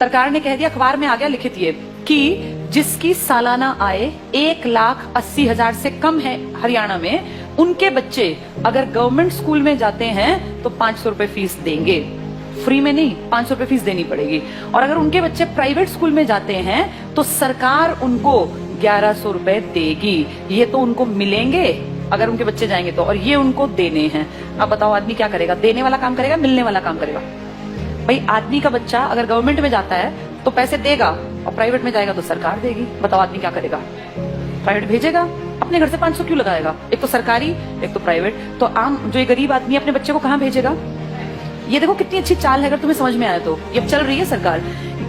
सरकार ने कह दिया, अखबार में आ गया लिखित ये कि जिसकी सालाना आय 1,80,000 से कम है हरियाणा में, उनके बच्चे अगर गवर्नमेंट स्कूल में जाते हैं तो 500 रुपए फीस देंगे। फ्री में नहीं, 500 रुपए फीस देनी पड़ेगी। और अगर उनके बच्चे प्राइवेट स्कूल में जाते हैं तो सरकार उनको 1100 रुपए देगी। ये तो उनको मिलेंगे अगर उनके बच्चे जाएंगे तो, और ये उनको देने हैं। अब बताओ आदमी क्या करेगा? देने वाला काम करेगा, मिलने वाला काम करेगा? भाई आदमी का बच्चा अगर गवर्नमेंट में जाता है तो पैसे देगा और प्राइवेट में जाएगा तो सरकार देगी। बताओ आदमी क्या करेगा? प्राइवेट भेजेगा, अपने घर से 500 क्यों लगाएगा? एक तो सरकारी, एक तो प्राइवेट। तो आम जो ये गरीब आदमी अपने बच्चे को कहाँ भेजेगा? ये देखो कितनी अच्छी चाल है, अगर तुम्हें समझ में आया तो। ये चल रही है सरकार।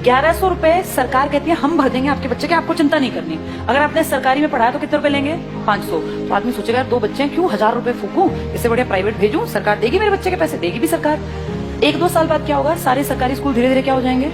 1100 रुपए सरकार कहती है हम भर देंगे आपके बच्चे के, आपको चिंता नहीं करनी। अगर आपने सरकारी में पढ़ाया तो कितने रुपए लेंगे? 500। तो आदमी सोचेगा दो बच्चे हैं, क्यों 1000 रुपए फूकूं, इससे बढ़िया प्राइवेट भेजूं, सरकार देगी मेरे बच्चे के पैसे, देगी भी सरकार। 1-2 साल बाद क्या होगा? सारे सरकारी स्कूल धीरे धीरे क्या हो जाएंगे?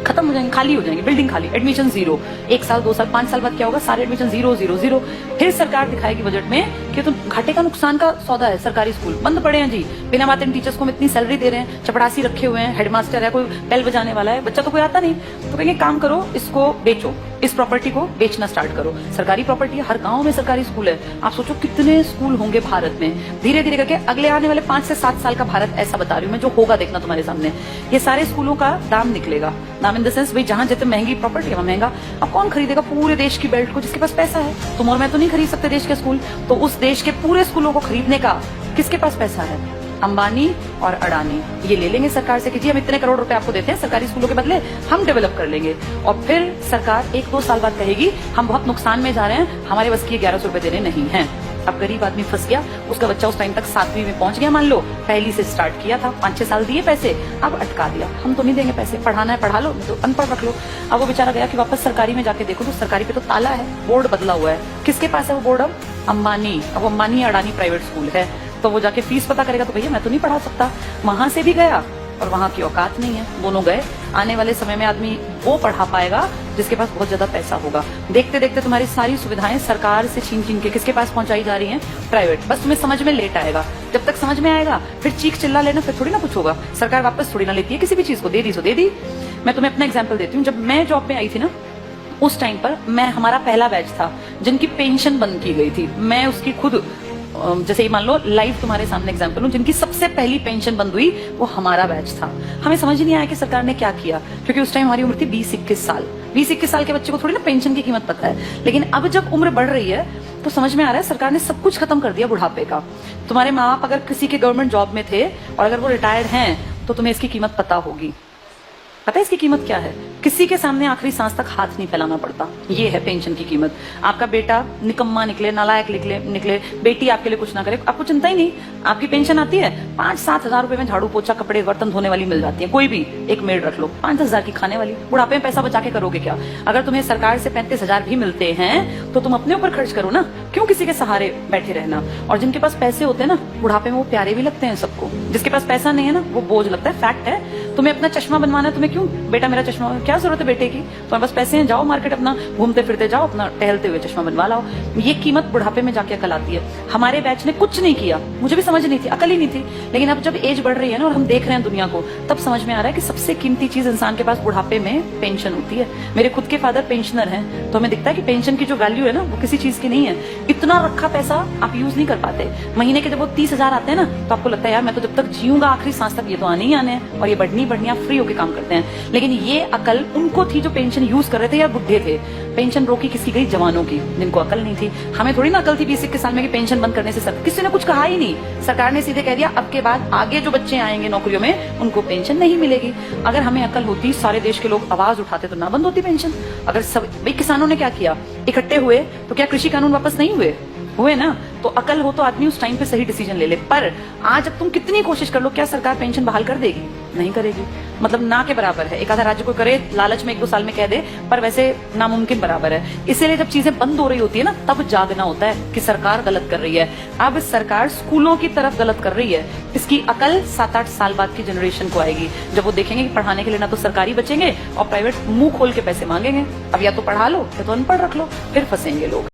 खत्म हो जाएंगे, खाली हो जाएंगे, बिल्डिंग खाली, एडमिशन 0। 1 साल 2 साल 5 साल बाद क्या होगा? सारे एडमिशन 0 0 0। फिर सरकार दिखाएगी बजट में कि तो घाटे का नुकसान का सौदा है, सरकारी स्कूल बंद पड़े हैं जी, बिना बात इन टीचर्स को हम इतनी सैलरी दे रहे हैं, चपड़ासी रखे हुए हैं, हेडमास्टर है, कोई बेल बजाने वाला है, बच्चा तो कोई आता नहीं। तो कहेंगे काम करो, इसको बेचो, इस प्रॉपर्टी को बेचना स्टार्ट करो। सरकारी प्रॉपर्टी है, हर गांव में सरकारी स्कूल है। आप सोचो कितने स्कूल होंगे भारत में। धीरे धीरे करके अगले आने वाले 5 से 7 साल का भारत ऐसा बता रही हूँ मैं, जो होगा देखना तुम्हारे सामने। ये सारे स्कूलों का दाम निकलेगा। दाम इन द सेंस, भाई जहां जितने महंगी प्रॉपर्टी है वहां महंगा। अब कौन खरीदेगा पूरे देश की बेल्ट को? जिसके पास पैसा है। तुम और मैं तो नहीं खरीद सकते देश के स्कूल, तो उस देश के पूरे स्कूलों को खरीदने का किसके पास पैसा है? अंबानी और अडानी ये ले लेंगे सरकार से कि जी हम इतने करोड़ रुपए आपको देते हैं, सरकारी स्कूलों के बदले हम डेवलप कर लेंगे। और फिर सरकार 1-2 साल बाद कहेगी हम बहुत नुकसान में जा रहे हैं, हमारे बस की 1100 रुपए देने नहीं है। अब गरीब आदमी फंस गया, उसका बच्चा उस टाइम तक 7वीं में पहुंच गया, मान लो पहली से स्टार्ट किया था, 5-6 साल दिए पैसे, अब अटका दिया, हम तो नहीं देंगे पैसे, पढ़ाना है पढ़ा लो, तो अनपढ़ रख लो। अब वो बेचारा गया कि वापस सरकारी में जाके देखो तो सरकारी पे तो ताला है, बोर्ड बदला हुआ है। किसके पास है वो बोर्ड? अब अंबानी। अब अंबानी अडानी प्राइवेट स्कूल है, तो वो जाके फीस पता करेगा तो भैया मैं तो नहीं पढ़ा सकता। वहां से भी गया और वहां की औकात नहीं है, दोनों गए। आने वाले समय में आदमी वो पढ़ा पाएगा जिसके पास बहुत ज्यादा पैसा होगा। देखते देखते तुम्हारी सारी सुविधाएं सरकार से छीन छीन के किसके पास पहुंचाई जा रही हैं? प्राइवेट। बस तुम्हें समझ में लेट आएगा, जब तक समझ में आएगा फिर चीख चिल्ला लेना, फिर थोड़ी ना कुछ होगा। सरकार वापस थोड़ी ना लेती है किसी भी चीज को, दे दी सो दे दी। मैं तुम्हें अपना एग्जाम्पल देती हूँ। जब मैं जॉब में आई थी ना, उस टाइम पर हमारा पहला बैच था जिनकी पेंशन बंद की गई थी। मैं उसकी खुद, जैसे मान लो लाइव तुम्हारे सामने एग्जांपल हूं, जिनकी सबसे पहली पेंशन बंद हुई वो हमारा बैच था। हमें समझ नहीं आया कि सरकार ने क्या किया, क्योंकि उस टाइम हमारी उम्र थी 20-21 साल। 20-21 साल के बच्चे को थोड़ी ना पेंशन की कीमत पता है। लेकिन अब जब उम्र बढ़ रही है तो समझ में आ रहा है सरकार ने सब कुछ खत्म कर दिया बुढ़ापे का। तुम्हारे माँ बाप अगर किसी के गवर्नमेंट जॉब में थे और अगर वो रिटायर्ड हैं तो तुम्हें इसकी कीमत पता होगी। पता है इसकी कीमत क्या है? किसी के सामने आखिरी सांस तक हाथ नहीं फैलाना पड़ता। ये है पेंशन की कीमत। आपका बेटा निकम्मा निकले, नालायक निकले, बेटी आपके लिए कुछ ना करे, आपको चिंता ही नहीं। आपकी पेंशन आती है, 5-7 हजार रुपए में झाड़ू पोछा कपड़े बर्तन धोने वाली मिल जाती है। कोई भी एक मेड रख लो, 5-10 हजार की खाने वाली। बुढ़ापे में पैसा बचा के करोगे क्या? अगर तुम्हें सरकार से 35,000 भी मिलते हैं तो तुम अपने ऊपर खर्च करो ना, क्यों किसी के सहारे बैठे रहना? और जिनके पास पैसे होते हैं ना, बुढ़ापे में वो प्यारे भी लगते हैं सबको। जिसके पास पैसा नहीं है ना, वो बोझ लगता है। फैक्ट है। तुम्हें अपना चश्मा बनवाना है, तुम्हें क्यों बेटा मेरा चश्मा, क्या जरूरत है बेटे की? तुम्हारे पास पैसे हैं, जाओ मार्केट, अपना घूमते फिरते जाओ, अपना टहलते हुए चश्मा बनवा लाओ। ये कीमत बुढ़ापे में जाके अकल आती है। हमारे बैच ने कुछ नहीं किया, मुझे भी समझ नहीं थी, अकल ही नहीं थी। लेकिन अब जब एज बढ़ रही है ना और हम देख रहे हैं दुनिया को, तब समझ में आ रहा है कि सबसे कीमती चीज इंसान के पास बुढ़ापे में पेंशन होती है। मेरे खुद के फादर पेंशनर हैं, तो हमें दिखता है कि पेंशन की जो वैल्यू है ना, वो किसी चीज की नहीं है। इतना रखा पैसा आप यूज नहीं कर पाते। महीने के जब वो 30,000 आते हैं ना, तो आपको लगता है यार मैं तो जब तक जीऊंगा आखिरी सांस तक ये तो आने ही आने हैं, और ये बढ़नी आप फ्री होके काम करते हैं। लेकिन ये अकल उनको थी जो पेंशन यूज कर रहे थे या बुढ़े थे। पेंशन रोकी किसकी गई? जवानों की, जिनको अकल नहीं थी। हमें थोड़ी ना अकल थी 20-21 साल में कि पेंशन बंद करने से किसी ने कुछ कहा ही नहीं। सरकार ने सीधे कह दिया अब के बाद आगे जो बच्चे आएंगे नौकरियों में उनको पेंशन नहीं मिलेगी। अगर हमें अकल होती, सारे देश के लोग आवाज उठाते तो ना बंद होती पेंशन। अगर सब भाई किसानों ने क्या किया, इकट्ठे हुए तो क्या कृषि कानून वापस नहीं हुए ना? तो अकल हो तो आदमी उस टाइम पे सही डिसीजन ले ले। पर आज अब तुम कितनी कोशिश कर लो, क्या सरकार पेंशन बहाल कर देगी? नहीं करेगी। मतलब ना के बराबर है। एक आधा राज्य को करे, लालच में 1-2 साल में कह दे, पर वैसे नामुमकिन बराबर है। इसीलिए जब चीजें बंद हो रही होती है ना, तब जागना होता है कि सरकार गलत कर रही है। अब सरकार स्कूलों की तरफ गलत कर रही है। इसकी अकल 7-8 साल बाद की जनरेशन को आएगी, जब वो देखेंगे कि पढ़ाने के लिए ना तो सरकारी बचेंगे और प्राइवेट मुंह खोल के पैसे मांगेंगे। अब या तो पढ़ा लो या तो अनपढ़ रख लो, फिर फंसेंगे लोग।